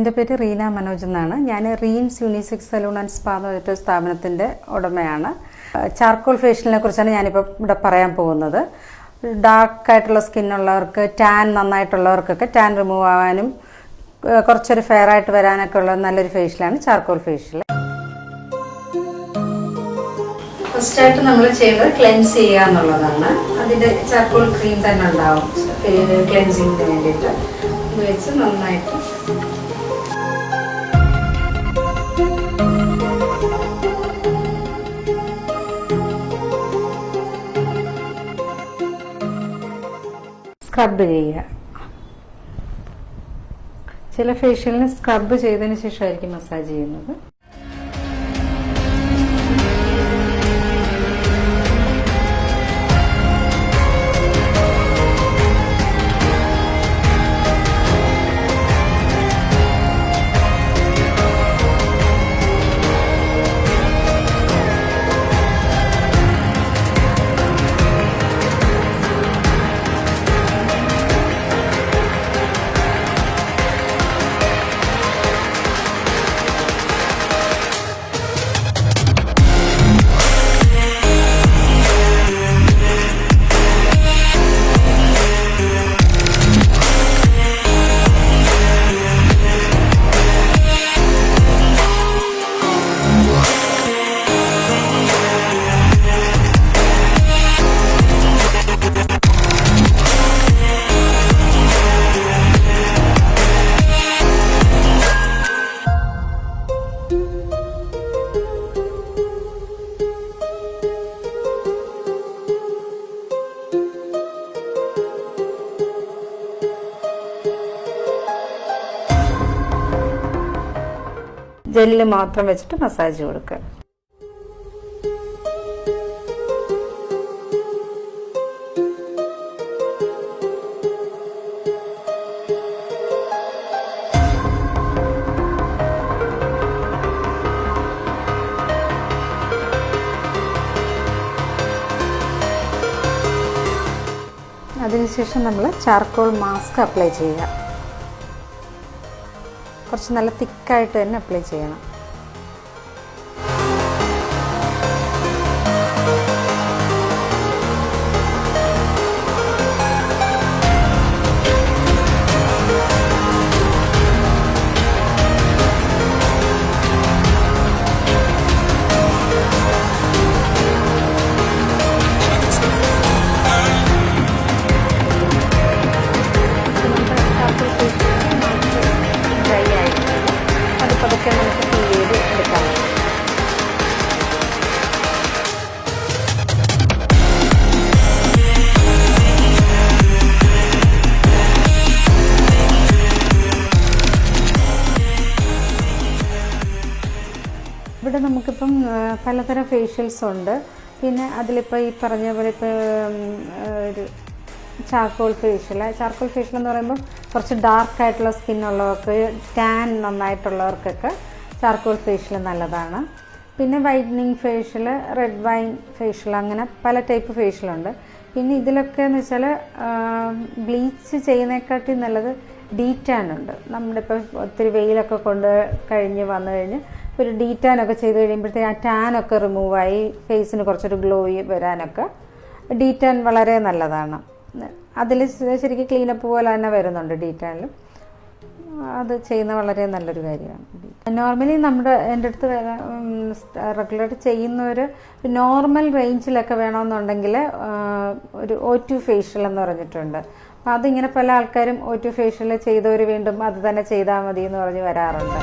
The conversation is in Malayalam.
എൻ്റെ പേര് റീന മനോജ് എന്നാണ്. ഞാൻ Reigns unisex salon and spa എന്ന ഒരു സ്ഥാപനത്തിൻ്റെ ഉടമയാണ്. ചാർക്കോൾ ഫേഷ്യലിനെ കുറിച്ചാണ് ഞാനിപ്പോൾ ഇവിടെ പറയാൻ പോകുന്നത്. ഡാർക്കായിട്ടുള്ള സ്കിന്നുള്ളവർക്ക്, ടാൻ നന്നായിട്ടുള്ളവർക്കൊക്കെ ടാൻ റിമൂവ് ആവാനും കുറച്ചൊരു ഫെയർ ആയിട്ട് വരാനൊക്കെ ഉള്ള നല്ലൊരു ഫേഷ്യലാണ് ചാർക്കോൾ ഫേഷ്യൽ. ഫസ്റ്റായിട്ട് നമ്മൾ ചെയ്യേണ്ടത് ക്ലെൻസ് ചെയ്യുക എന്നുള്ളതാണ്. അതിൻ്റെ ചാർക്കോൾ ക്രീം തന്നെ ഉണ്ടാവും ക്ലെൻസിങ്ങിന് വേണ്ടിയിട്ട്. ഇത് വെച്ച് നന്നായിട്ട് സ്ക്രബ് ചെയ്യുക. ചില ഫേഷ്യലിന് സ്ക്രബ് ചെയ്തതിന് ശേഷമായിരിക്കും മസാജ് ചെയ്യുന്നത്. ജെല്ല് മാത്രം വെച്ചിട്ട് മസാജ് കൊടുക്കുക. അതിനുശേഷം നമ്മൾ ചാർക്കോൾ മാസ്ക് അപ്ലൈ ചെയ്യുക. കുറച്ച് നല്ല തിക്കായിട്ട് തന്നെ അപ്ലൈ ചെയ്യണം. ഇവിടെ നമുക്കിപ്പം പലതരം ഫേഷ്യൽസ് ഉണ്ട്. പിന്നെ അതിലിപ്പോൾ ഈ പറഞ്ഞ പോലെ ഇപ്പോൾ ഒരു ചാർക്കോൾ ഫേഷ്യൽ എന്ന് പറയുമ്പോൾ കുറച്ച് ഡാർക്കായിട്ടുള്ള സ്കിന്നുള്ളവർക്ക്, ടാൻ നന്നായിട്ടുള്ളവർക്കൊക്കെ ചാർക്കോൾ ഫേഷ്യൽ നല്ലതാണ്. പിന്നെ whitening facial, red wine facial, അങ്ങനെ പല ടൈപ്പ് ഫേഷ്യലുണ്ട്. പിന്നെ ഇതിലൊക്കെ എന്ന് വെച്ചാൽ ബ്ലീച്ച് ചെയ്യുന്നതിനെക്കാട്ടി നല്ലത് ഡീറ്റാൻ ഉണ്ട്. നമ്മുടെ ഇപ്പോൾ ഒത്തിരി വെയിലൊക്കെ കൊണ്ട് കഴിഞ്ഞ് വന്നു കഴിഞ്ഞ് ഒരു ഡീറ്റാനൊക്കെ ചെയ്ത് കഴിയുമ്പോഴത്തേക്ക് ആ ടാനൊക്കെ റിമൂവായി ഫേസിന് കുറച്ചൊരു ഗ്ലോ വരാനൊക്കെ ഡീറ്റാൻ വളരെ നല്ലതാണ്. അതിൽ ശരിക്കും ക്ലീനപ്പ് പോലെ തന്നെ വരുന്നുണ്ട് ഡീറ്റാനിലും. അത് ചെയ്യുന്ന വളരെ നല്ലൊരു കാര്യമാണ്. നോർമലി എൻ്റെ അടുത്ത് റെഗുലറായിട്ട് ചെയ്യുന്നവർ നോർമൽ റേഞ്ചിലൊക്കെ വേണമെന്നുണ്ടെങ്കിൽ ഒരു O2 ഫേഷ്യൽ എന്ന് പറഞ്ഞിട്ടുണ്ട്. അപ്പോൾ അതിങ്ങനെ പല ആൾക്കാരും O2 ഫേഷ്യൽ ചെയ്തവർ വീണ്ടും അത് തന്നെ ചെയ്താൽ മതി എന്ന് പറഞ്ഞ് വരാറുണ്ട്.